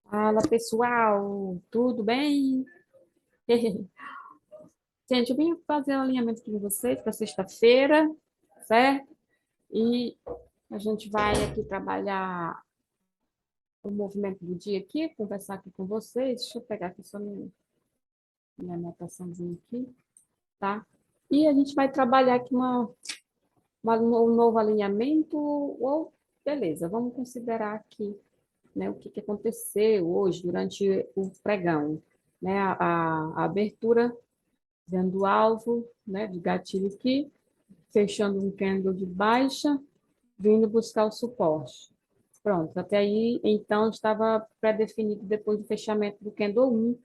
Fala, pessoal, tudo bem? Gente, eu vim fazer um alinhamento aqui com vocês para sexta-feira, certo? E a gente vai aqui trabalhar o movimento do dia aqui, conversar aqui com vocês. Deixa eu pegar aqui só minha anotaçãozinha aqui, tá? E a gente vai trabalhar aqui um novo alinhamento, ou beleza, vamos considerar aqui, né, o que que aconteceu hoje durante o pregão, né? A abertura vendo o alvo, né, de gatilho aqui, fechando um candle de baixa, vindo buscar o suporte. Pronto, até aí, então, estava pré-definido depois do fechamento do candle 1,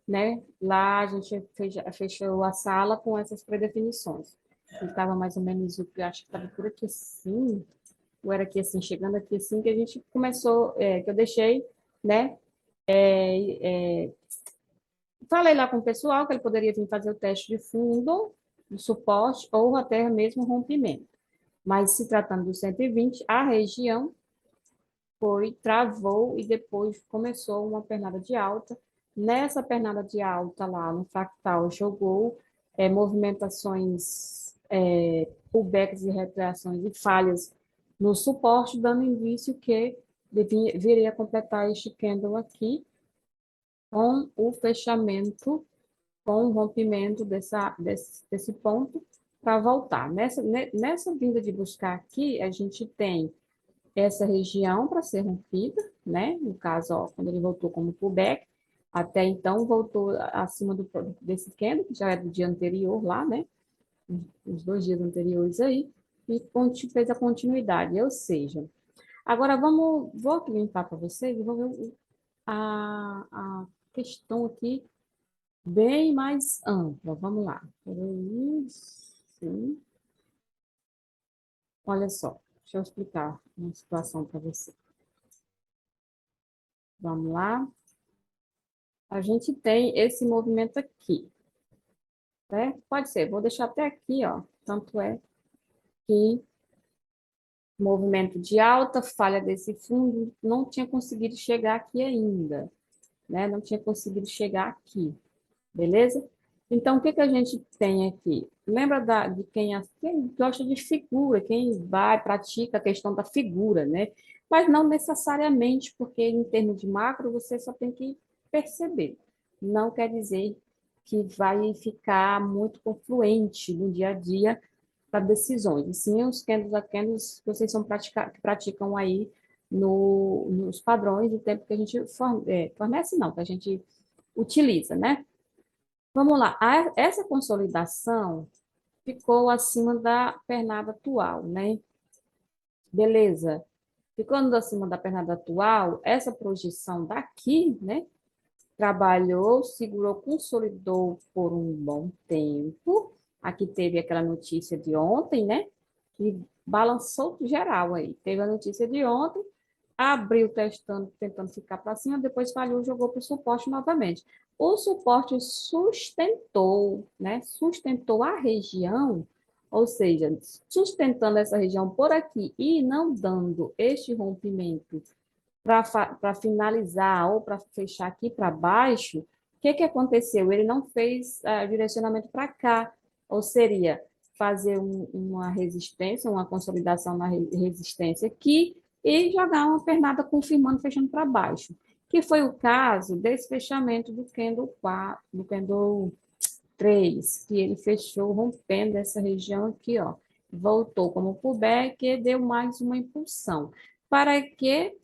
né? Lá a gente fechou a sala com essas pré-definições. Estava mais ou menos o que eu acho que estava por aqui assim, ou era aqui assim, chegando aqui assim, que a gente começou, que eu deixei, né? Falei lá com o pessoal que ele poderia vir fazer o teste de fundo, de suporte ou até mesmo rompimento. Mas se tratando do 120, a região travou e depois começou uma pernada de alta. Nessa pernada de alta lá no fractal, jogou movimentações, pullbacks e retrações e falhas no suporte, dando indício que viria a completar este candle aqui com o fechamento, com o rompimento desse ponto para voltar. Nessa vinda de buscar aqui, a gente tem essa região para ser rompida, né? No caso, ó, quando ele voltou como pullback, até então voltou acima desse candle, que já é do dia anterior lá, né? Os 2 dias anteriores aí, e fez a continuidade, ou seja, agora vou aqui limpar para vocês e vou ver a questão aqui bem mais ampla. Vamos lá. Peraí, sim. Olha só, deixa eu explicar uma situação para você. Vamos lá. A gente tem esse movimento aqui, né? Pode ser, vou deixar até aqui, ó. Tanto é que movimento de alta, falha desse fundo, não tinha conseguido chegar aqui ainda, né? Não tinha conseguido chegar aqui, beleza? Então, o que que a gente tem aqui? Lembra de quem gosta de figura, quem vai, pratica a questão da figura, né? Mas não necessariamente, porque em termos de macro, você só tem que perceber. Não quer dizer que vai ficar muito confluente no dia a dia para decisões. E sim, os candles a candles que vocês que praticam aí nos padrões do tempo que a gente fornece, não, que a gente utiliza, né? Vamos lá. Essa consolidação ficou acima da pernada atual, né? Beleza. Ficando acima da pernada atual, essa projeção daqui, né? Trabalhou, segurou, consolidou por um bom tempo. Aqui teve aquela notícia de ontem, né? Que balançou geral aí. Teve a notícia de ontem, abriu testando, tentando ficar para cima, depois falhou, jogou para o suporte novamente. O suporte sustentou, né? Sustentou a região, ou seja, sustentando essa região por aqui e não dando este rompimento para finalizar ou para fechar aqui para baixo, o que que aconteceu? Ele não fez direcionamento para cá, ou seria fazer uma resistência, uma consolidação na resistência aqui e jogar uma pernada confirmando, fechando para baixo, que foi o caso desse fechamento do candle 4, do candle 3, que ele fechou rompendo essa região aqui, ó. Voltou como pullback e deu mais uma impulsão. Para que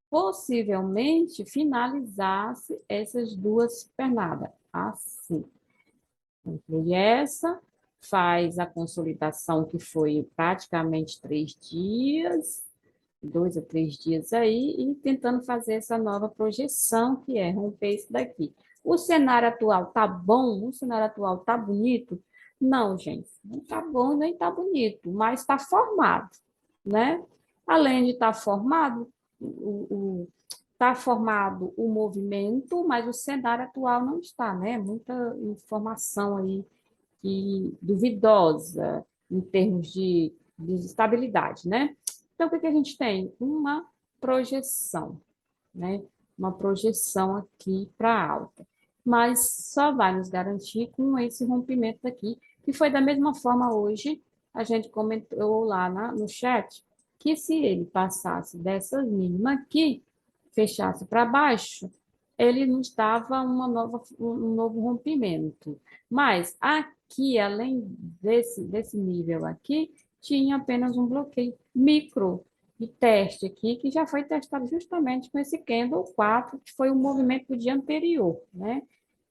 possivelmente finalizasse essas duas pernadas. Assim, conclui essa, faz a consolidação, que foi praticamente 3 dias, 2 a 3 dias aí, e tentando fazer essa nova projeção, que é romper isso daqui. O cenário atual tá bom? O cenário atual tá bonito? Não, gente, não tá bom nem tá bonito, mas está formado, né? Além de estar formado, está formado o movimento, mas o cenário atual não está, né? Muita informação aí duvidosa em termos de estabilidade, né? Então, o que que a gente tem? Uma projeção, né? uma projeção aqui para alta. Mas só vai nos garantir com esse rompimento daqui, que foi da mesma forma hoje, a gente comentou lá no chat, que se ele passasse dessas mínimas aqui, fechasse para baixo, ele nos dava um novo rompimento. Mas aqui, além desse nível aqui, tinha apenas um bloqueio micro de teste aqui, que já foi testado justamente com esse candle 4, que foi o movimento do dia anterior, né?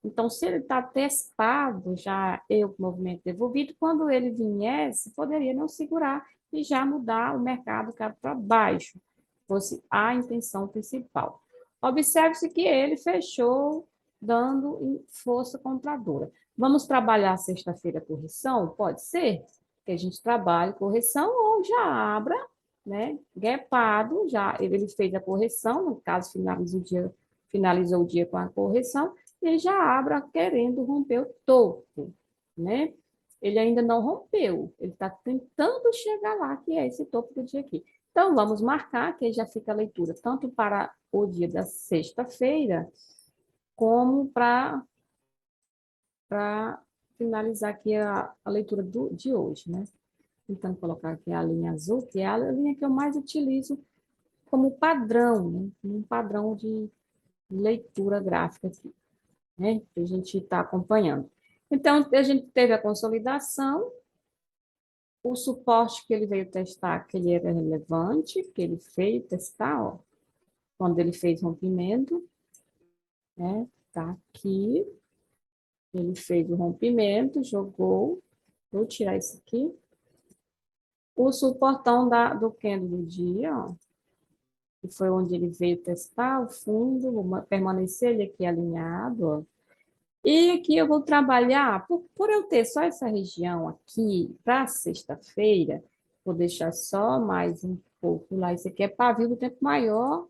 Então, se ele está testado já e o movimento devolvido, quando ele viesse, poderia não segurar e já mudar o mercado para baixo, fosse a intenção principal. Observe-se que ele fechou dando força compradora. Vamos trabalhar sexta-feira correção? Pode ser que a gente trabalhe correção ou já abra, né? Gapado, já ele fez a correção, no caso finalizou o dia com a correção, e já abra querendo romper o topo, né? Ele ainda não rompeu, ele está tentando chegar lá, que é esse topo do dia aqui. Então, vamos marcar, que aí já fica a leitura, tanto para o dia da sexta-feira, como para finalizar aqui a leitura de hoje, né? Então, colocar aqui a linha azul, que é a linha que eu mais utilizo como padrão, né? Um padrão de leitura gráfica aqui, né? Que a gente está acompanhando. Então, a gente teve a consolidação, o suporte que ele veio testar, que ele era relevante, que ele veio testar, ó, quando ele fez rompimento, né? Tá aqui, ele fez o rompimento, jogou, vou tirar isso aqui. O suportão do candle do dia, ó, que foi onde ele veio testar o fundo, vou permanecer ele aqui alinhado, ó. E aqui eu vou trabalhar, por eu ter só essa região aqui para sexta-feira, vou deixar só mais um pouco lá. Isso aqui é pavio do tempo maior,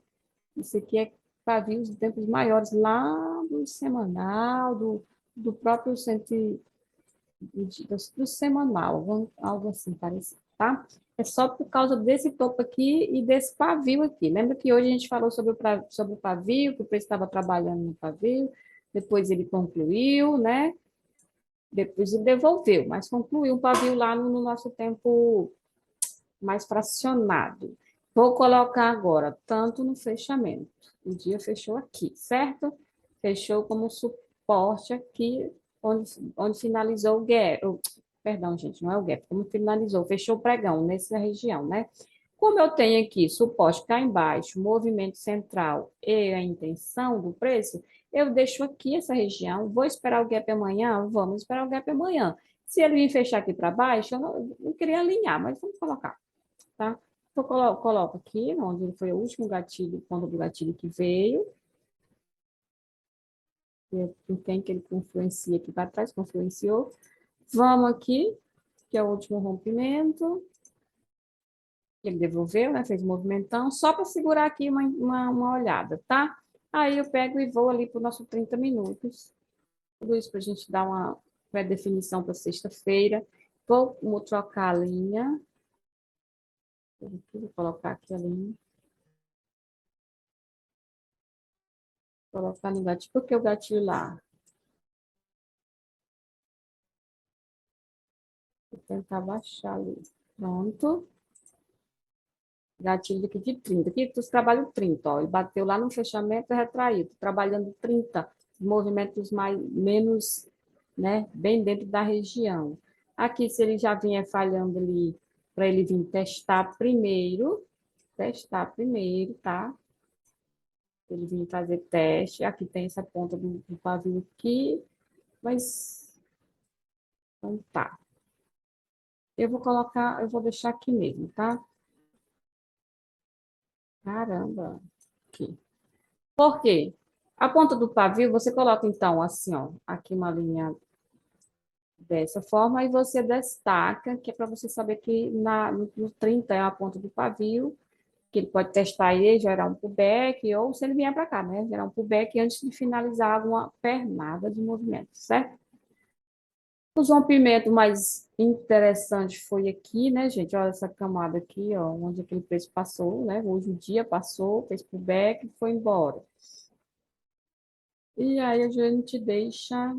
isso aqui é pavio de tempos maiores lá do semanal, do próprio centro do semanal, algo assim parecido, tá? É só por causa desse topo aqui e desse pavio aqui. Lembra que hoje a gente falou sobre o pavio, que o preço estava trabalhando no pavio, depois ele concluiu, né? Depois ele devolveu, mas concluiu o pavio lá no nosso tempo mais fracionado. Vou colocar agora, tanto no fechamento. O dia fechou aqui, certo? Fechou como suporte aqui, onde finalizou o gap. Perdão, gente, não é o gap, como finalizou, fechou o pregão nessa região, né? Como eu tenho aqui suporte cá embaixo, movimento central e a intenção do preço, eu deixo aqui essa região, vou esperar o gap amanhã? Vamos esperar o gap amanhã. Se ele vir fechar aqui para baixo, eu não queria alinhar, mas vamos colocar, tá? Eu coloco aqui, onde foi o último gatilho, ponto do gatilho que veio. Tem que ele confluencia aqui para trás, confluenciou. Vamos aqui, que é o último rompimento. Ele devolveu, né? Fez movimentão, só para segurar aqui uma olhada, tá? Aí eu pego e vou ali para o nosso 30 minutos. Tudo isso para a gente dar uma pré-definição para sexta-feira. Vou trocar a linha. Vou colocar aqui a linha. Colocar no gatilho. Por que o gatilho lá? Vou tentar baixar ali. Pronto. Gatilho aqui de 30. Aqui tu trabalha 30, ó. Ele bateu lá no fechamento, é retraído. Trabalhando 30 movimentos menos, né, bem dentro da região. Aqui, se ele já vinha falhando ali, para ele vir testar primeiro, tá? Ele vir fazer teste. Aqui tem essa ponta do pavio aqui, mas então tá. Eu vou deixar aqui mesmo, tá? Caramba, aqui. Por quê? A ponta do pavio, você coloca, então, assim, ó, aqui uma linha dessa forma, e você destaca, que é para você saber que no 30 é a ponta do pavio, que ele pode testar aí, gerar um pullback, ou se ele vier para cá, né? Gerar um pullback antes de finalizar alguma pernada de movimento, certo? O rompimento mais interessante foi aqui, né, gente? Olha essa camada aqui, ó, onde aquele preço passou, né? Hoje o dia passou, fez pullback e foi embora. E aí a gente deixa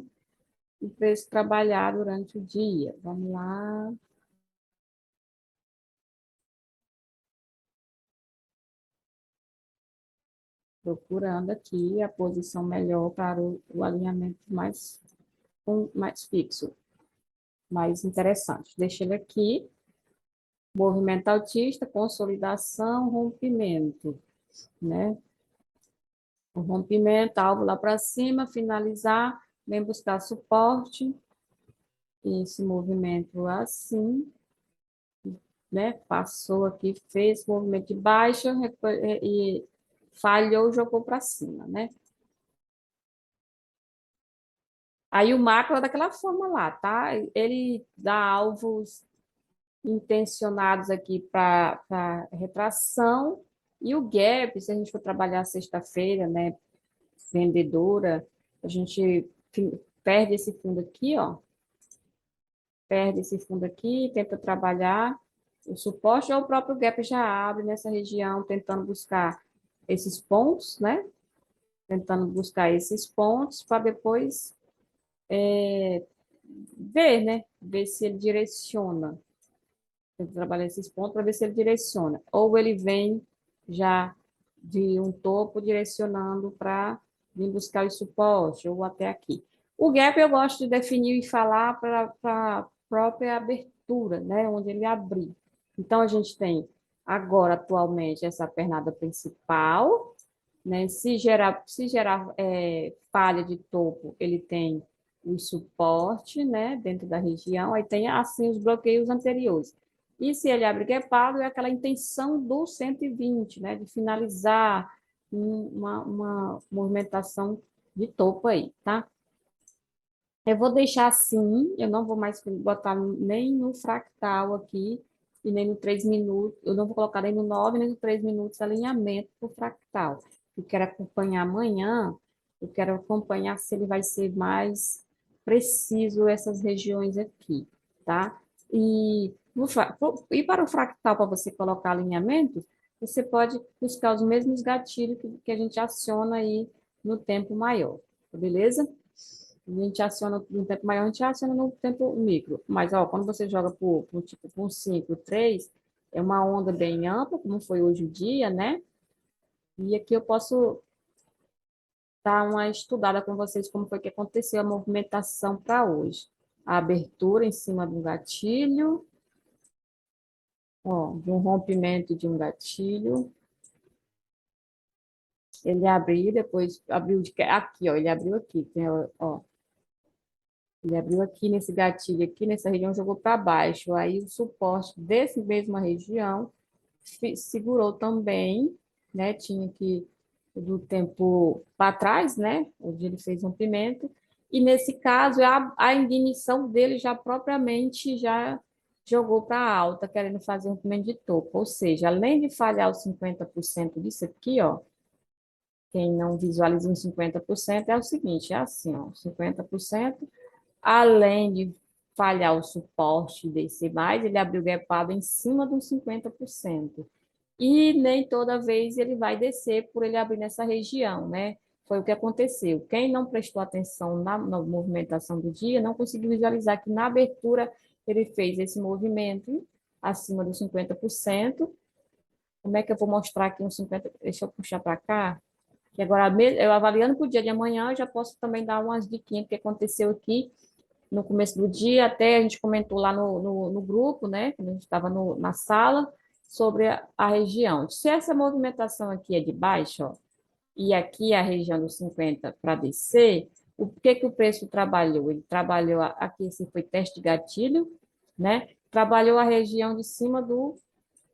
o preço trabalhar durante o dia. Vamos lá. Procurando aqui a posição melhor para o alinhamento mais fixo, mais interessante. Deixa ele aqui. Movimento altista, consolidação, rompimento, né? O rompimento, alvo lá para cima, finalizar, vem buscar suporte, esse movimento assim, né? Passou aqui, fez movimento de baixa e falhou, jogou para cima, né? Aí o macro é daquela forma lá, tá? Ele dá alvos intencionados aqui para retração e o gap, se a gente for trabalhar sexta-feira, né? Vendedora, a gente perde esse fundo aqui, ó, perde esse fundo aqui, tenta trabalhar o suporte, ou o próprio gap já abre nessa região, tentando buscar esses pontos, né? Tentando buscar esses pontos para depois ver, né? Ver se ele direciona. Tenta trabalhar esses pontos para ver se ele direciona. Ou ele vem já de um topo direcionando para vir buscar o suporte, ou até aqui. O gap eu gosto de definir e falar para a própria abertura, né, onde ele abrir. Então, a gente tem agora, atualmente, essa pernada principal, né? Se gerar falha de topo, ele tem o suporte, né, dentro da região, aí tem, assim, os bloqueios anteriores. E se ele abre gapado, é aquela intenção do 120, né, de finalizar uma movimentação de topo aí, tá? Eu vou deixar assim, eu não vou mais botar nem no fractal aqui, e nem no 3 minutos, eu não vou colocar nem no 9 nem no 3 minutos alinhamento para o fractal. Eu quero acompanhar amanhã, eu quero acompanhar se ele vai ser mais preciso essas regiões aqui, tá? E, e para o fractal, para você colocar alinhamento, você pode buscar os mesmos gatilhos que a gente aciona aí no tempo maior, beleza? A gente aciona no tempo maior, a gente aciona no tempo micro. Mas, ó, quando você joga por 5, 3, é uma onda bem ampla, como foi hoje o dia, né? E aqui eu posso dar uma estudada com vocês como foi que aconteceu a movimentação para hoje. A abertura em cima do gatilho, ó, de um rompimento de um gatilho. Ele abriu, depois abriu aqui, ó, ele abriu aqui, tem, ó, ele abriu aqui nesse gatilho, aqui nessa região, jogou para baixo. Aí o suporte desse mesma região segurou também, né? Tinha que do tempo para trás, né? Onde ele fez rompimento. E nesse caso, a ignição dele já propriamente já jogou para alta, querendo fazer rompimento de topo. Ou seja, além de falhar os 50% disso aqui, ó, quem não visualiza uns 50% é o seguinte, é assim, ó, 50%. Além de falhar o suporte desse mais, ele abriu gapado em cima dos 50%. E nem toda vez ele vai descer por ele abrir nessa região, né? Foi o que aconteceu. Quem não prestou atenção na movimentação do dia não conseguiu visualizar que na abertura ele fez esse movimento acima dos 50%. Como é que eu vou mostrar aqui uns 50%? Deixa eu puxar para cá. Que agora, eu avaliando para o dia de amanhã, eu já posso também dar umas diquinhas que aconteceu aqui no começo do dia, até a gente comentou lá no grupo, né, quando a gente estava na sala, sobre a região. Se essa movimentação aqui é de baixa, ó, e aqui é a região dos 50 para descer, o que o preço trabalhou? Ele trabalhou, aqui esse foi teste de gatilho, né? Trabalhou a região de cima do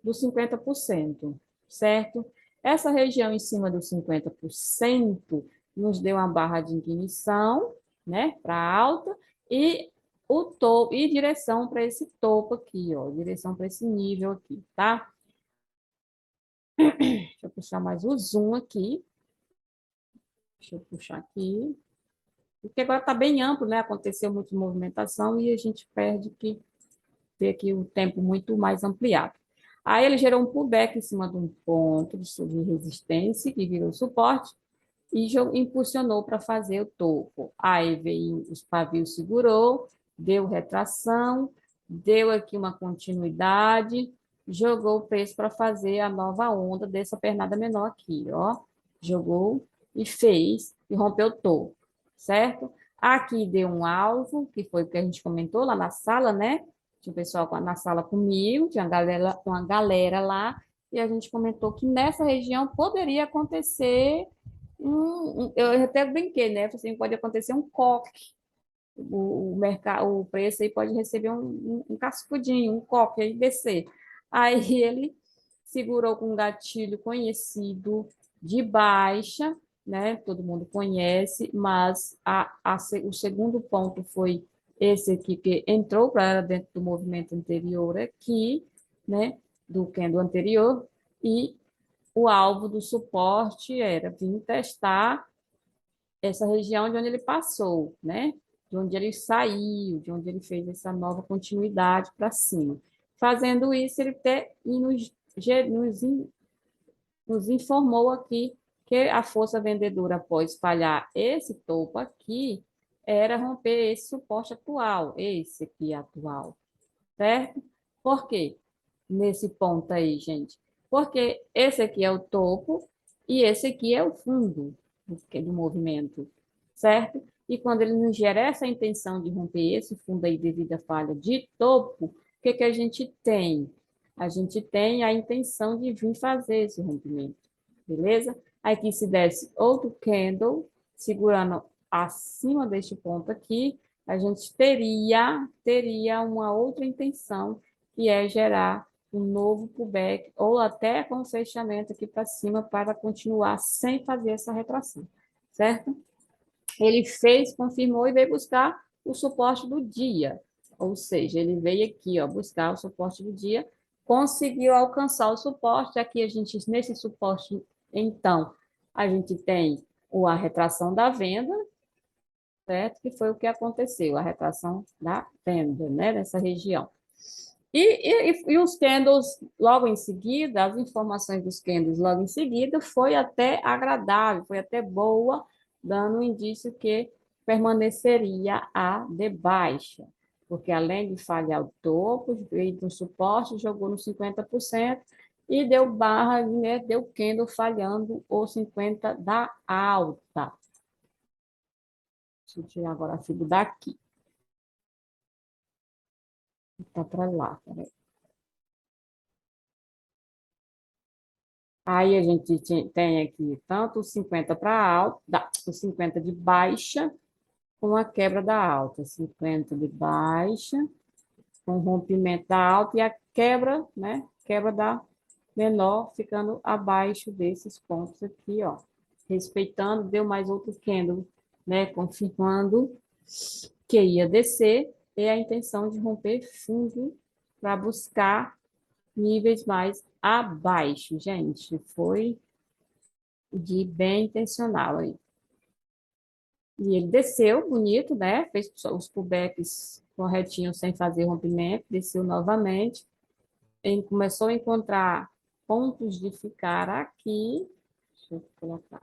50%, certo? Essa região em cima dos 50% nos deu uma barra de ignição, né, para alta, e o topo, e direção para esse topo aqui, ó, direção para esse nível aqui, tá? Deixa eu puxar mais o zoom aqui. Deixa eu puxar aqui. Porque agora está bem amplo, né? Aconteceu muita movimentação e a gente perde que ter aqui o tempo muito mais ampliado. Aí ele gerou um pullback em cima de um ponto de resistência que virou suporte e impulsionou para fazer o topo. Aí veio os pavios, segurou, deu retração, deu aqui uma continuidade, jogou o preço para fazer a nova onda dessa pernada menor aqui, ó. Jogou e fez e rompeu o topo, certo? Aqui deu um alvo, que foi o que a gente comentou lá na sala, né? Tinha o pessoal na sala comigo, tinha uma galera lá, e a gente comentou que nessa região poderia acontecer eu até brinquei, né? Assim, pode acontecer um coque. O mercado, o preço aí pode receber um cascudinho, um coque aí descer. Aí ele segurou com um gatilho conhecido de baixa, né? Todo mundo conhece, mas o segundo ponto foi esse aqui que entrou para dentro do movimento anterior aqui, né? Do candle anterior, e o alvo do suporte era vir testar essa região de onde ele passou, né? De onde ele saiu, de onde ele fez essa nova continuidade para cima. Fazendo isso, ele até nos informou aqui que a força vendedora, após espalhar esse topo aqui, era romper esse suporte atual, esse aqui atual, certo? Por quê? Nesse ponto aí, gente. Porque esse aqui é o topo e esse aqui é o fundo do movimento, certo? E quando ele nos gera essa intenção de romper esse fundo aí devido à falha de topo, o que que a gente tem? A gente tem a intenção de vir fazer esse rompimento, beleza? Aqui se desse outro candle, segurando acima deste ponto aqui, a gente teria uma outra intenção, que é gerar um novo pullback, ou até com fechamento aqui para cima, para continuar sem fazer essa retração, certo? Ele fez, confirmou e veio buscar o suporte do dia, ou seja, ele veio aqui, ó, buscar o suporte do dia, conseguiu alcançar o suporte. Aqui a gente, nesse suporte, então, a gente tem a retração da venda, certo? Que foi o que aconteceu, a retração da venda, né, nessa região. E os candles, logo em seguida, as informações dos candles logo em seguida, foi até agradável, foi até boa, dando um indício que permaneceria a de baixa, porque além de falhar o topo, veio do suporte, jogou no 50% e deu barra, né, deu candle falhando o 50 da alta. Deixa eu tirar agora a figura daqui. Tá para lá, peraí. Aí a gente tem aqui tanto o 50 para alta, o 50 de baixa, com a quebra da alta. 50 de baixa, com o rompimento da alta e a quebra, né? Quebra da menor, ficando abaixo desses pontos aqui, ó. Respeitando, deu mais outro candle, né? Confirmando que ia descer e a intenção de romper fundo para buscar níveis mais abaixo, gente. Foi de bem intencional aí. E ele desceu bonito, né? Fez os pullbacks corretinhos sem fazer rompimento, desceu novamente. Ele começou a encontrar pontos de ficar aqui. Deixa eu colocar.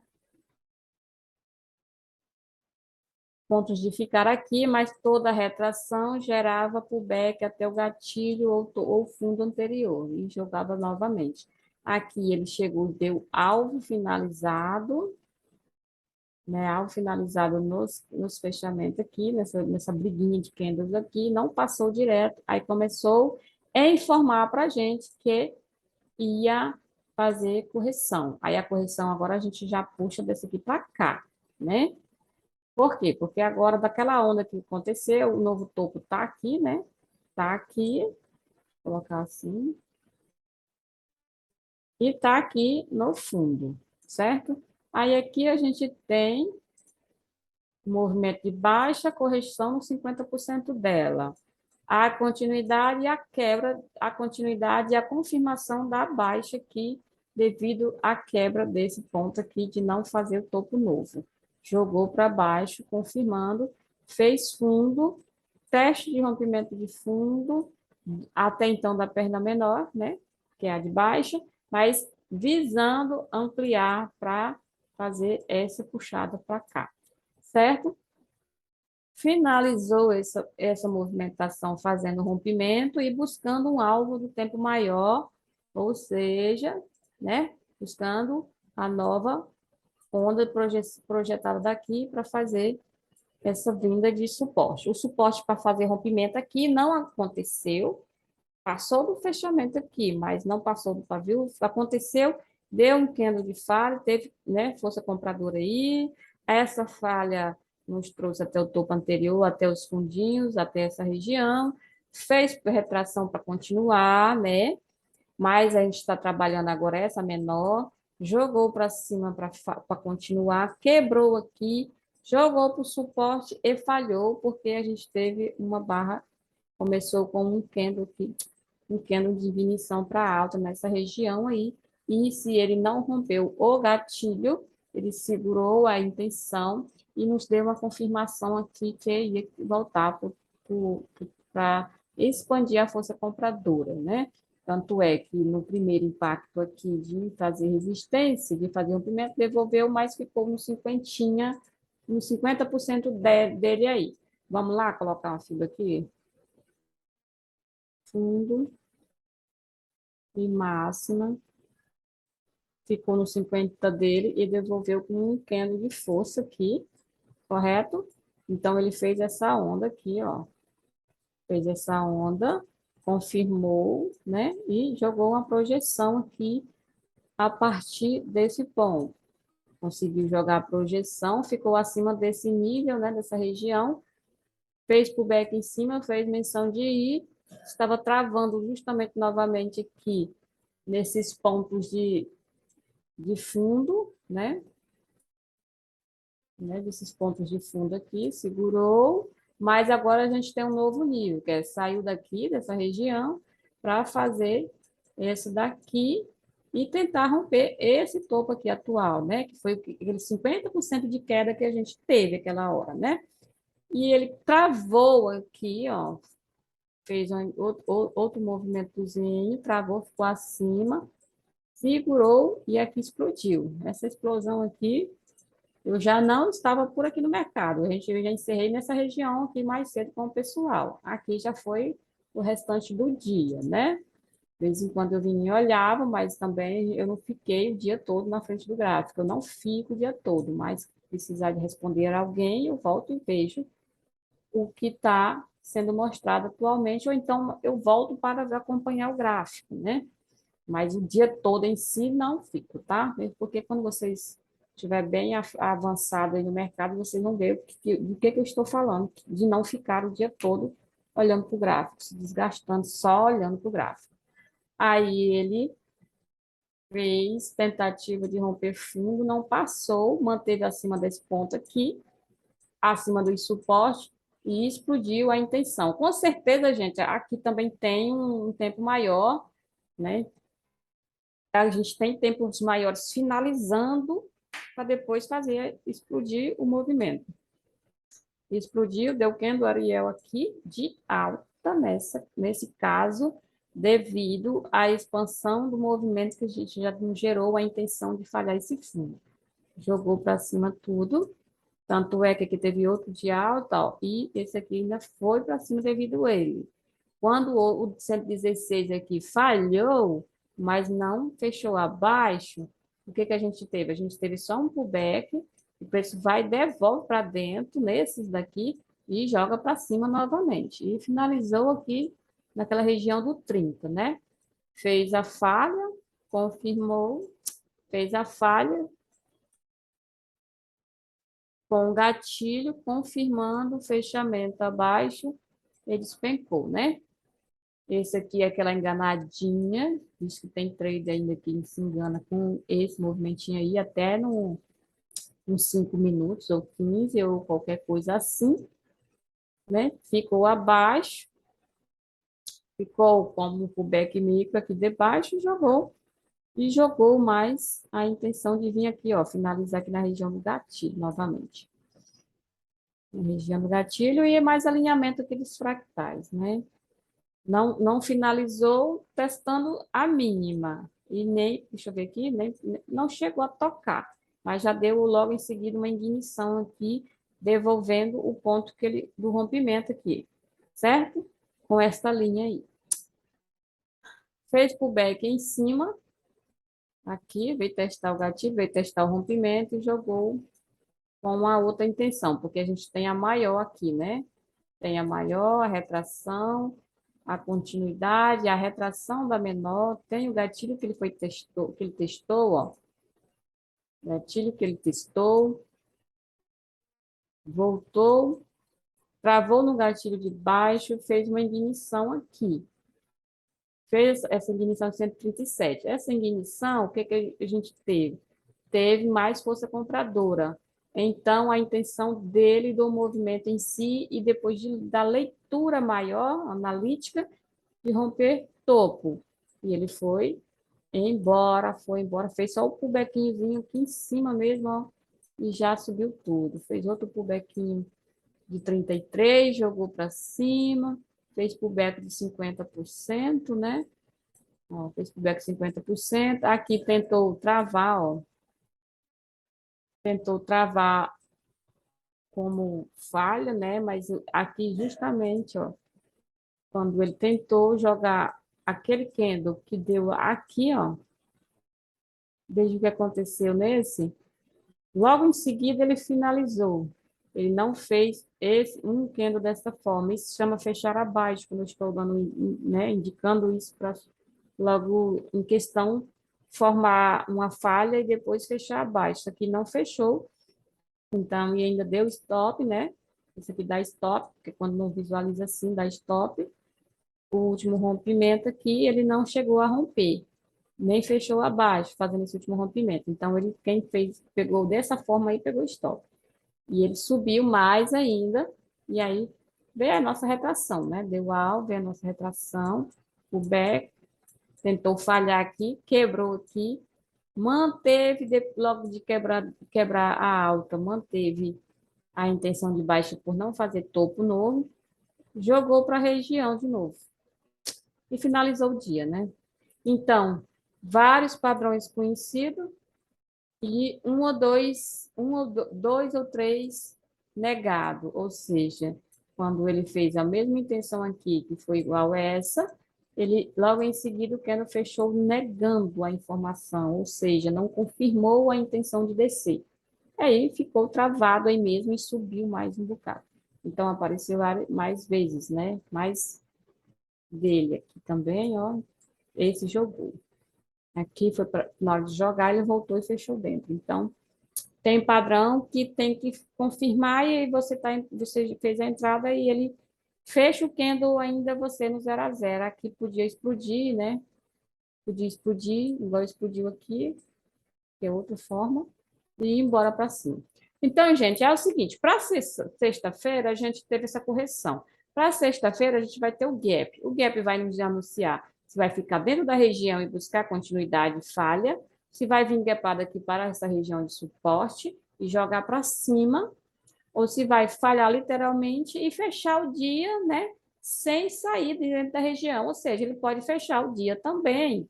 Pontos de ficar aqui, mas toda a retração gerava pullback até o gatilho ou fundo anterior e jogava novamente. Aqui ele chegou, deu alvo finalizado, né, alvo finalizado nos fechamentos aqui, nessa briguinha de candles aqui, não passou direto, aí começou a informar para a gente que ia fazer correção. Aí a correção agora a gente já puxa desse aqui para cá, né? Por quê? Porque agora, daquela onda que aconteceu, o novo topo está aqui, né? Está aqui, vou colocar assim, e está aqui no fundo, certo? Aí aqui a gente tem movimento de baixa, correção no 50% dela. A continuidade e a quebra, a continuidade e a confirmação da baixa aqui, devido à quebra desse ponto aqui de não fazer o topo novo. Jogou para baixo, confirmando, fez fundo, teste de rompimento de fundo, até então da perna menor, né? Que é a de baixa, mas visando ampliar para fazer essa puxada para cá, certo? Finalizou essa movimentação fazendo rompimento e buscando um alvo do tempo maior, ou seja, né, buscando a nova onda projetada daqui para fazer essa vinda de suporte. O suporte para fazer rompimento aqui não aconteceu, passou do fechamento aqui, mas não passou do pavio, aconteceu, deu um candle de falha, teve, né, força compradora aí, essa falha nos trouxe até o topo anterior, até os fundinhos, até essa região, fez retração para continuar, né, mas a gente está trabalhando agora essa menor, jogou para cima para continuar, quebrou aqui, jogou para o suporte e falhou, porque a gente teve uma barra, começou com um candle aqui, um candle de ignição para alta nessa região aí, e se ele não rompeu o gatilho, ele segurou a intenção e nos deu uma confirmação aqui que ia voltar para expandir a força compradora, né? Tanto é que no primeiro impacto aqui de fazer resistência, de fazer rompimento, devolveu, mas ficou no cinquentinha, no 50% dele aí. Vamos lá colocar uma fila aqui? Fundo e máxima. Ficou no 50 dele e devolveu com um candle de força aqui, correto? Então, ele fez essa onda aqui, ó. Fez essa onda, confirmou, né? E jogou uma projeção aqui a partir desse ponto. Conseguiu jogar a projeção, ficou acima desse nível, né? Dessa região. Fez pullback em cima, fez menção de ir. Estava travando justamente novamente aqui, nesses pontos de fundo, né, desses pontos de fundo aqui, segurou, mas agora a gente tem um novo nível, que é saiu daqui, dessa região, para fazer esse daqui e tentar romper esse topo aqui atual, né, que foi aquele 50% de queda que a gente teve aquela hora, né? E ele travou aqui, ó, fez outro movimentozinho, travou, ficou acima, segurou e aqui explodiu. Essa explosão aqui eu já não estava por aqui no mercado. Eu já encerrei nessa região aqui mais cedo com o pessoal. Aqui já foi o restante do dia, né? De vez em quando eu vinha e olhava, mas também eu não fiquei o dia todo na frente do gráfico. Eu não fico o dia todo, mas precisar de responder a alguém, eu volto e vejo o que está sendo mostrado atualmente, ou então eu volto para acompanhar o gráfico, né? Mas o dia todo em si não fico, tá? Mesmo porque quando vocês estiver bem avançado aí no mercado, vocês vão ver do que eu estou falando, de não ficar o dia todo olhando para o gráfico, se desgastando só olhando para o gráfico. Aí ele fez tentativa de romper fundo, não passou, manteve acima desse ponto aqui, acima do suporte, e explodiu a intenção. Com certeza, gente, aqui também tem um tempo maior, né? A gente tem tempos maiores finalizando para depois fazer explodir o movimento. Explodiu, deu candle Ariel aqui de alta nesse caso, devido à expansão do movimento que a gente já gerou a intenção de falhar esse fundo. Jogou para cima tudo, tanto é que aqui teve outro de alta, ó, e esse aqui ainda foi para cima devido a ele. Quando o 116 aqui falhou, mas não fechou abaixo, o que a gente teve? A gente teve só um pullback, o preço vai e devolve para dentro, nesses daqui, e joga para cima novamente. E finalizou aqui naquela região do 30, né? Fez a falha, confirmou, fez a falha com o gatilho, confirmando o fechamento abaixo, ele despencou, né? Esse aqui é aquela enganadinha, diz que tem trade ainda que se engana com esse movimentinho aí, até uns 5 minutos ou 15 ou qualquer coisa assim, né? Ficou abaixo, ficou como um pullback micro aqui debaixo, e jogou mais a intenção de vir aqui, ó, finalizar aqui na região do gatilho novamente. Na região do gatilho e mais alinhamento aqueles fractais, né? Não finalizou testando a mínima. E nem, deixa eu ver aqui, nem, não chegou a tocar. mas já deu logo em seguida uma ignição aqui, devolvendo o ponto do rompimento aqui, certo? Com essa linha aí. Fez pullback em cima, aqui, veio testar o gatilho, veio testar o rompimento e jogou com uma outra intenção, porque a gente tem a maior aqui, né? Tem a maior, a retração, a continuidade, a retração da menor, tem o gatilho que ele testou, ó. Gatilho que ele testou, voltou, travou no gatilho de baixo, fez uma ignição aqui. Fez essa ignição de 137. Essa ignição, o que, que a gente teve? Teve mais força compradora. Então, a intenção dele, do movimento em si, e depois da leitura maior, analítica, de romper topo. E ele foi embora, fez só o pullbackzinho aqui em cima mesmo, ó, e já subiu tudo. Fez outro pullbackinho de 33, jogou para cima, fez pullback de 50%, né? Ó, fez pullback de 50%. Aqui tentou travar, ó. Tentou travar como falha, né? Mas aqui justamente, ó, quando ele tentou jogar aquele candle que deu aqui, ó, desde o que aconteceu nesse, logo em seguida ele finalizou. Ele não fez um candle dessa forma. Isso se chama fechar abaixo, quando eu estou dando, né, indicando isso para logo em questão formar uma falha e depois fechar abaixo. Isso aqui não fechou, então, e ainda deu stop, né? Isso aqui dá stop, porque quando não visualiza assim, dá stop. O último rompimento aqui, ele não chegou a romper, nem fechou abaixo, fazendo esse último rompimento. Então, quem fez, pegou dessa forma aí, pegou stop. E ele subiu mais ainda, e aí veio a nossa retração, né? Deu alvo, veio a nossa retração, o back, tentou falhar aqui, quebrou aqui, manteve, logo de quebrar a alta, manteve a intenção de baixa por não fazer topo novo, jogou para a região de novo e finalizou o dia, né? Então, vários padrões conhecidos e dois ou três negado, ou seja, quando ele fez a mesma intenção aqui, que foi igual a essa, ele logo em seguida o Keno fechou negando a informação, ou seja, não confirmou a intenção de descer. Aí ficou travado aí mesmo e subiu mais um bocado. Então apareceu mais vezes, né? Mais dele aqui também, ó. Esse jogou. Aqui foi na hora de jogar, ele voltou e fechou dentro. Então, tem padrão que tem que confirmar e aí você fez a entrada e ele fecha o candle ainda você no 0 a 0. Aqui podia explodir, né? Podia explodir, igual explodiu aqui, que é outra forma, e ir embora para cima. Então, gente, é o seguinte, para sexta-feira a gente teve essa correção. Para sexta-feira a gente vai ter o gap. O gap vai nos anunciar se vai ficar dentro da região e buscar continuidade falha, se vai vir gapado aqui para essa região de suporte e jogar para cima, ou se vai falhar literalmente e fechar o dia, né, sem sair de dentro da região. Ou seja, ele pode fechar o dia também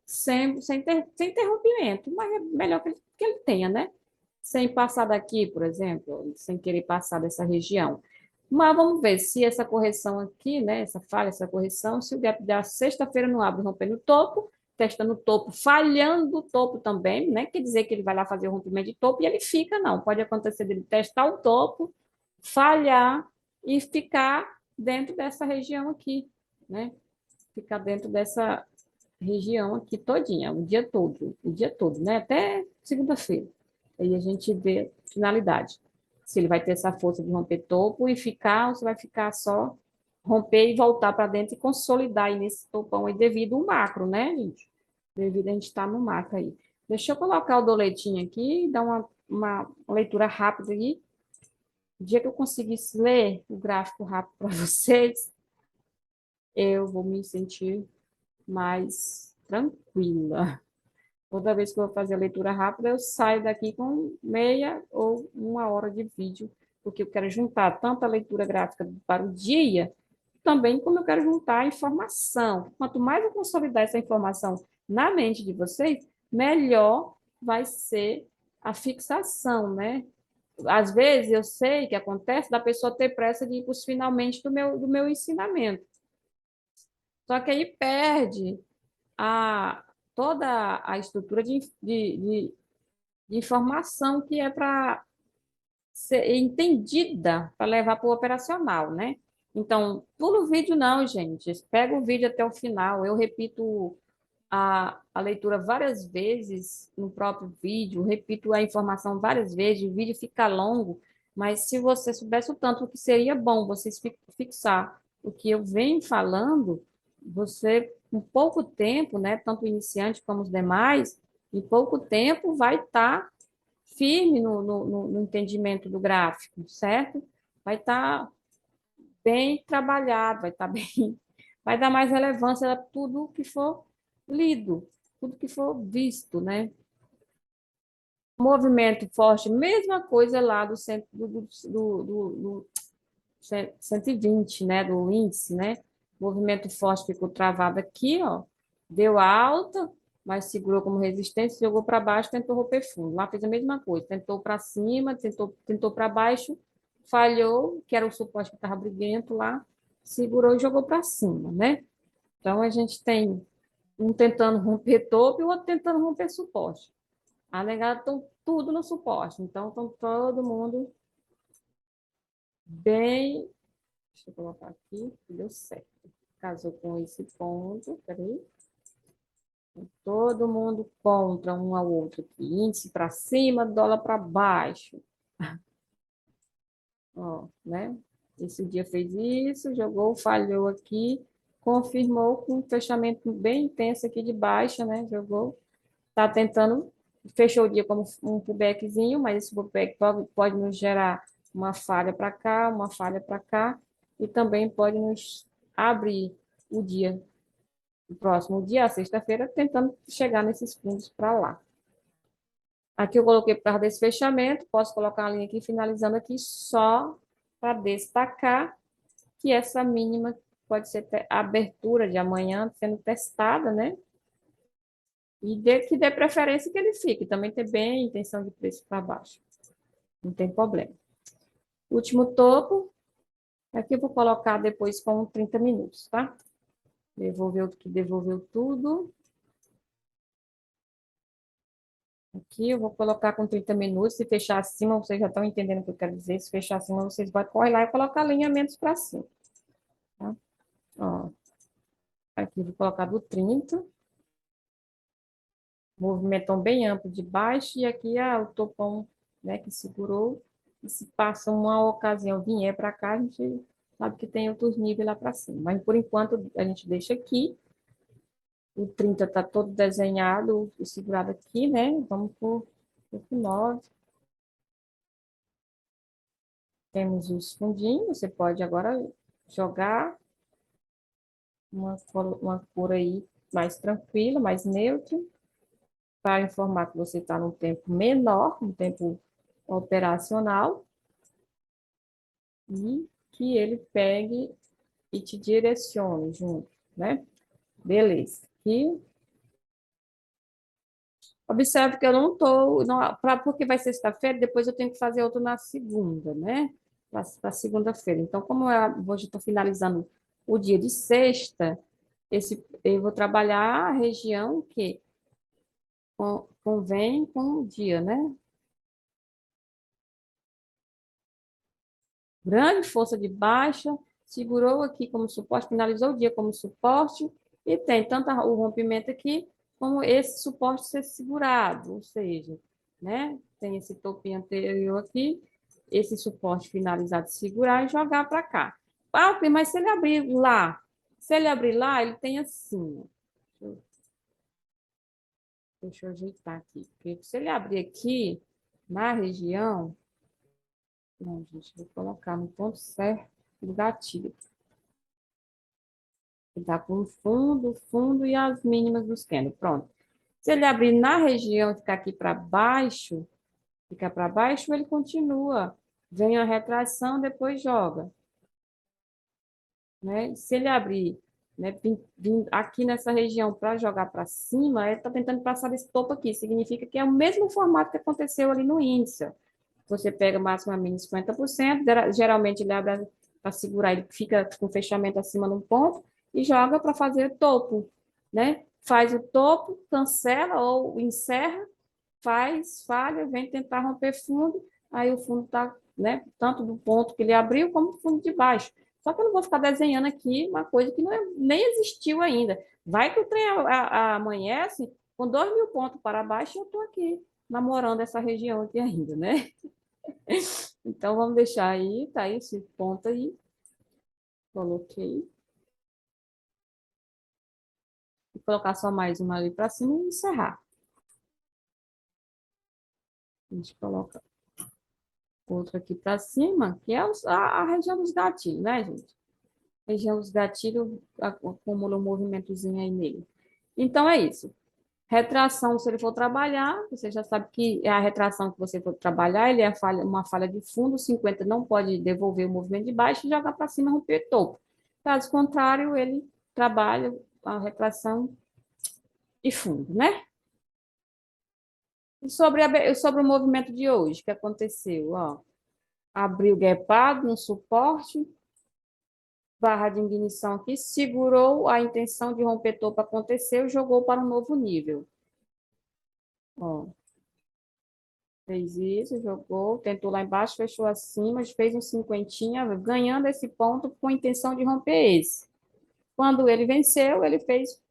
sem ter rompimento, mas é melhor que ele tenha, né? Sem passar daqui, por exemplo, sem querer passar dessa região. Mas vamos ver se essa correção aqui, né, essa falha, essa correção, se o gap da sexta-feira não abre rompendo o topo, testando o topo, falhando o topo também, né? Quer dizer que ele vai lá fazer o rompimento de topo e ele fica, não. Pode acontecer dele testar o topo, falhar e ficar dentro dessa região aqui, né? Ficar dentro dessa região aqui todinha, o dia todo, né? Até segunda-feira. Aí a gente vê finalidade. Se ele vai ter essa força de romper topo e ficar, ou se vai ficar só romper e voltar para dentro e consolidar aí nesse topão aí devido ao macro, né, gente? Devido a gente estar no macro aí. Deixa eu colocar o doletinho aqui e dar uma leitura rápida aí. O dia que eu conseguisse ler o gráfico rápido para vocês, eu vou me sentir mais tranquila. Toda vez que eu vou fazer a leitura rápida, eu saio daqui com meia ou uma hora de vídeo, porque eu quero juntar tanto a leitura gráfica para o dia, também como eu quero juntar a informação. Quanto mais eu consolidar essa informação na mente de vocês, melhor vai ser a fixação, né? Às vezes eu sei que acontece da pessoa ter pressa de ir para os finalmente do meu ensinamento. Só que aí perde a, toda a estrutura de informação que é para ser entendida para levar para o operacional, né? Então, pula o vídeo não, gente. Pega o vídeo até o final. Eu repito a leitura várias vezes no próprio vídeo, repito a informação várias vezes, o vídeo fica longo, mas se você soubesse o tanto que seria bom vocês fixar o que eu venho falando, você, com pouco tempo, né, tanto o iniciante como os demais, em pouco tempo vai estar firme no entendimento do gráfico, certo? Vai estar bem trabalhado, vai estar bem, vai dar mais relevância a tudo que for lido, tudo que for visto, né? Movimento forte, mesma coisa lá do, do 120, né? Do índice, né? Movimento forte ficou travado aqui, ó. Deu alta, mas segurou como resistência, jogou para baixo, tentou romper fundo. Lá fez a mesma coisa, tentou para cima, tentou para baixo, falhou, que era o suporte que estava briguento lá, segurou e jogou para cima, né? Então a gente tem um tentando romper topo e o outro tentando romper suporte. A negada estão tudo no suporte, então estão todo mundo bem. Deixa eu colocar aqui, que deu certo. Casou com esse ponto, peraí. Todo mundo contra um ao outro aqui. Índice para cima, dólar para baixo. Ó, né? Esse dia fez isso, jogou, falhou aqui, confirmou com um fechamento bem intenso aqui de baixa, né? Jogou, tá tentando, fechou o dia como um pullbackzinho, mas esse pullback pode nos gerar uma falha para cá, uma falha para cá, e também pode nos abrir o dia, o próximo dia, a sexta-feira, tentando chegar nesses fundos para lá. Aqui eu coloquei por causa desse fechamento, posso colocar a linha aqui, finalizando aqui, só para destacar que essa mínima pode ser a abertura de amanhã sendo testada, né? E que dê preferência que ele fique, também ter bem a intenção de preço para baixo. Não tem problema. Último topo, aqui eu vou colocar depois com 30 minutos, tá? Devolveu tudo. Aqui eu vou colocar com 30 minutos. Se fechar acima, vocês já estão entendendo o que eu quero dizer. Se fechar acima, vocês vão correr lá e colocar alinhamentos para cima. Tá? Ó, aqui eu vou colocar do 30. Movimentão bem amplo de baixo. E aqui o topão, né, que segurou. E se passa uma ocasião vier para cá, a gente sabe que tem outros níveis lá para cima. Mas por enquanto a gente deixa aqui. O 30 está todo desenhado, segurado aqui, né? Vamos por 9. Temos os fundinhos, você pode agora jogar uma cor aí mais tranquila, mais neutra, para informar que você está num tempo menor, um tempo operacional, e que ele pegue e te direcione junto, né? Beleza. E observe que eu não estou, porque vai ser sexta-feira, depois eu tenho que fazer outro na segunda, né? Para segunda-feira. Então, como hoje estou finalizando o dia de sexta, eu vou trabalhar a região que convém com o dia, né? Grande força de baixa, segurou aqui como suporte, finalizou o dia como suporte, e tem tanto o rompimento aqui, como esse suporte ser segurado, ou seja, né? Tem esse topinho anterior aqui, esse suporte finalizado, segurar e jogar para cá. Ah, mas se ele abrir lá, ele tem assim, ó. Deixa eu ajeitar aqui, porque se ele abrir aqui, na região, não, gente, vou colocar no ponto certo do gatilho. Dá com o fundo e as mínimas dos candles. Pronto. Se ele abrir na região e ficar aqui para baixo, fica para baixo, ele continua. Vem a retração, depois joga. Né? Se ele abrir né? Vim aqui nessa região para jogar para cima, ele está tentando passar desse topo aqui. Significa que é o mesmo formato que aconteceu ali no índice. Ó. Você pega máximo a mínimo 50%, geralmente ele abre para segurar, ele fica com fechamento acima num ponto e joga para fazer topo, né? Faz o topo, cancela ou encerra, faz, falha, vem tentar romper fundo, aí o fundo está, né, tanto do ponto que ele abriu como do fundo de baixo. Só que eu não vou ficar desenhando aqui uma coisa que não nem existiu ainda. Vai que o trem amanhece com 2.000 pontos para baixo e eu estou aqui namorando essa região aqui ainda, né? Então, vamos deixar aí, tá aí esse ponto aí. Coloquei. Vou colocar só mais uma ali para cima e encerrar. A gente coloca outro aqui para cima, que é a região dos gatilhos, né, gente? A região dos gatilhos acumula um movimentozinho aí nele. Então, é isso. Retração, se ele for trabalhar, você já sabe que é a retração que você for trabalhar, ele é uma falha de fundo, 50 não pode devolver o movimento de baixo e jogar para cima, romper topo. Caso contrário, ele trabalha a retração de fundo, né? E sobre o movimento de hoje, que aconteceu, ó, abriu gapado no suporte, barra de ignição aqui, segurou a intenção de romper topo, aconteceu, jogou para um novo nível. Ó, fez isso, jogou, tentou lá embaixo, fechou acima, fez um cinquentinha, ganhando esse ponto com a intenção de romper esse. Quando ele venceu, ele fez,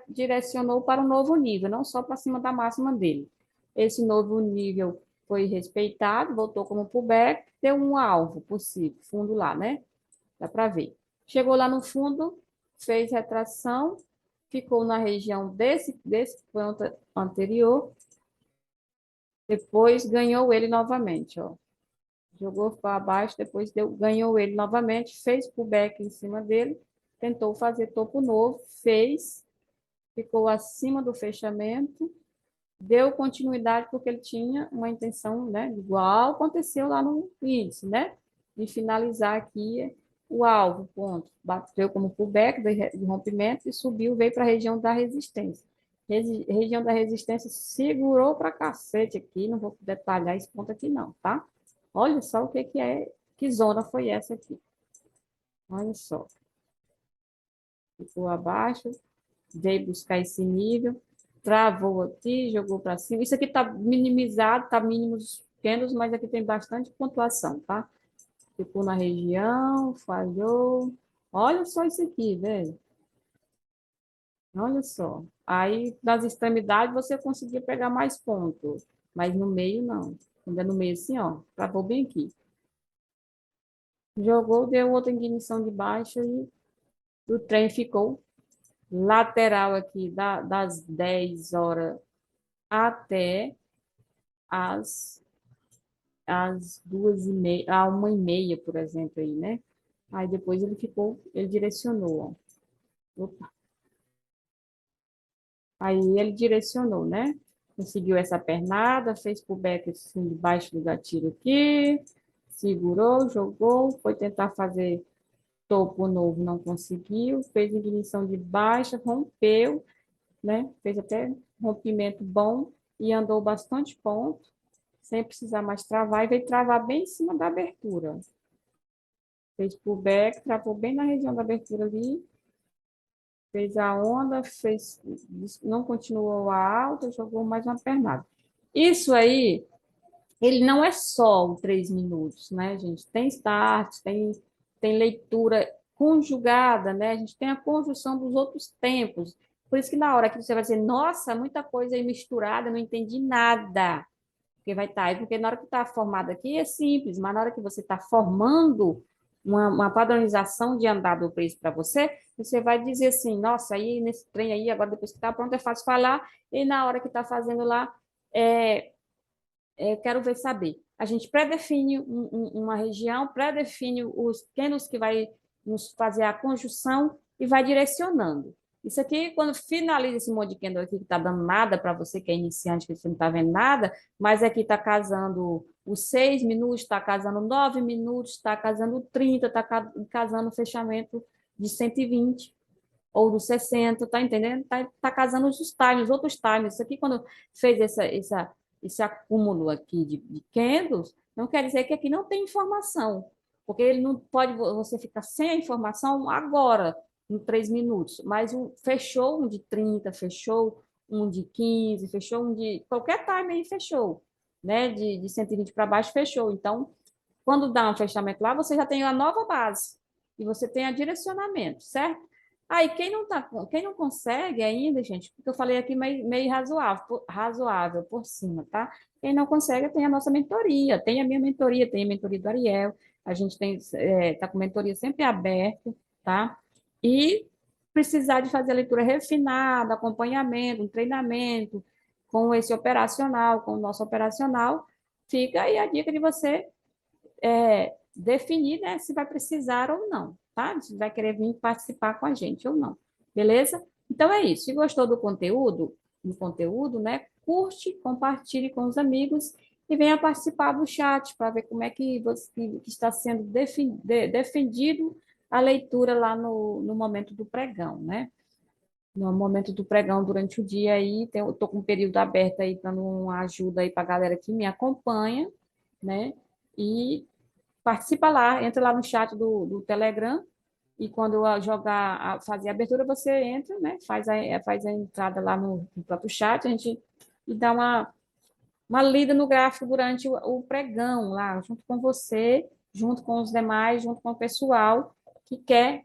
direcionou para um novo nível, não só para cima da máxima dele. Esse novo nível foi respeitado, voltou como pullback, deu um alvo possível, fundo lá, né? Dá para ver. Chegou lá no fundo, fez retração, ficou na região desse ponto anterior, depois ganhou ele novamente, ó. Jogou para baixo, depois ganhou ele novamente, fez pullback em cima dele, tentou fazer topo novo, fez, ficou acima do fechamento, deu continuidade porque ele tinha uma intenção, né, igual aconteceu lá no índice, né, de finalizar aqui o alvo, ponto. Bateu como pullback de rompimento e subiu, veio para a região da resistência. Região da resistência segurou para cacete aqui, não vou detalhar esse ponto aqui não, tá? Olha só o que é, que zona foi essa aqui. Olha só. Ficou abaixo, veio buscar esse nível, travou aqui, jogou para cima. Isso aqui está minimizado, está mínimos pequenos, mas aqui tem bastante pontuação, tá? Ficou na região, falhou. Olha só isso aqui, velho. Olha só. Aí, nas extremidades, você conseguia pegar mais pontos, mas no meio, não. Ainda no meio, assim, ó, travou bem aqui. Jogou, deu outra ignição de baixa e o trem ficou lateral aqui das 10 horas até as, as 2h30, a 1h30, por exemplo, aí, né? Aí depois ele direcionou, ó. Opa. Aí ele direcionou, né? Conseguiu essa pernada, fez pullback assim, debaixo do gatilho aqui, segurou, jogou, foi tentar fazer topo novo, não conseguiu, fez ignição de baixa, rompeu, né? Fez até rompimento bom e andou bastante ponto, sem precisar mais travar, e veio travar bem em cima da abertura. Fez pullback, travou bem na região da abertura ali, fez a onda, não continuou a alta, jogou mais uma pernada. Isso aí, ele não é só o 3 minutos, né, gente? Tem start, tem leitura conjugada, né? A gente tem a conjunção dos outros tempos. Por isso que na hora que você vai dizer, nossa, muita coisa aí misturada, não entendi nada. Porque vai estar aí, porque na hora que está formado aqui é simples, mas na hora que você está formando uma padronização de andar do preço para você, você vai dizer assim, nossa, aí nesse trem aí, agora depois que está pronto é fácil falar, e na hora que está fazendo lá, quero ver saber. A gente pré-define uma região, pré-define os pequenos que vai nos fazer a conjunção e vai direcionando. Isso aqui, quando finaliza esse monte de candle aqui que está dando nada para você que é iniciante, que você não está vendo nada, mas aqui está casando os 6 minutos, está casando 9 minutos, está casando 30, está casando o fechamento de 120. ou do 60, tá entendendo? Tá casando os times, os outros times. Isso aqui, quando fez esse acúmulo aqui de candles, não quer dizer que aqui não tem informação, porque ele não pode você ficar sem a informação agora, em 3 minutos, mas fechou um de 30, fechou um de 15, fechou um de qualquer time aí fechou, né? De 120 para baixo fechou. Então, quando dá um fechamento lá, você já tem a nova base e você tem a direcionamento, certo? Aí, quem não consegue ainda, gente, porque eu falei aqui meio razoável por cima, tá? Quem não consegue, tem a nossa mentoria, tem a minha mentoria, tem a mentoria do Ariel, a gente tá com mentoria sempre aberta, tá? E precisar de fazer a leitura refinada, acompanhamento, um treinamento com esse operacional, com o nosso operacional, fica aí a dica de você definir, né, se vai precisar ou não, tá? Se vai querer vir participar com a gente ou não, beleza? Então é isso. Se gostou do conteúdo, né, curte, compartilhe com os amigos e venha participar do chat para ver como é que está sendo defendido a leitura lá no momento do pregão, né? No momento do pregão durante o dia aí, eu estou com um período aberto aí, dando uma ajuda aí para a galera que me acompanha, né? E participa lá, entra lá no chat do Telegram e quando eu fazer a abertura, você entra, né? Faz a entrada lá no próprio chat, a gente e dá uma lida no gráfico durante o pregão lá, junto com você, junto com os demais, junto com o pessoal que quer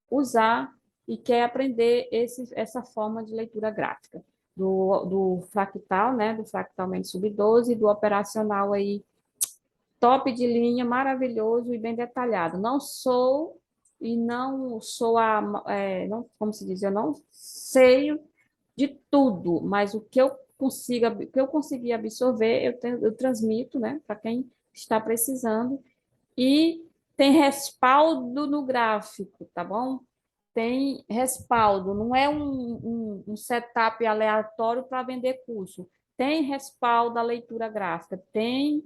usar e quer aprender essa forma de leitura gráfica. Do fractal, né? Do fractalmente sub-12 e do operacional aí top de linha, maravilhoso e bem detalhado. Não sou não, como se diz, eu não sei de tudo, mas o que eu consegui absorver, eu transmito, né, para quem está precisando e tem respaldo no gráfico, tá bom? Tem respaldo, não é um setup aleatório para vender curso. Tem respaldo da leitura gráfica, tem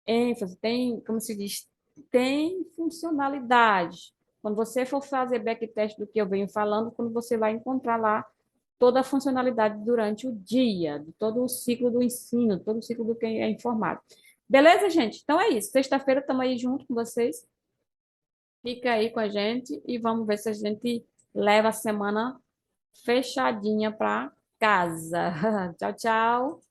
ênfase, como se diz, tem funcionalidade. Quando você for fazer backtest do que eu venho falando, quando você vai encontrar lá toda a funcionalidade durante o dia, de todo o ciclo do ensino, todo o ciclo do que é informado. Beleza, gente? Então é isso. Sexta-feira estamos aí junto com vocês. Fica aí com a gente e vamos ver se a gente leva a semana fechadinha para casa. Tchau, tchau.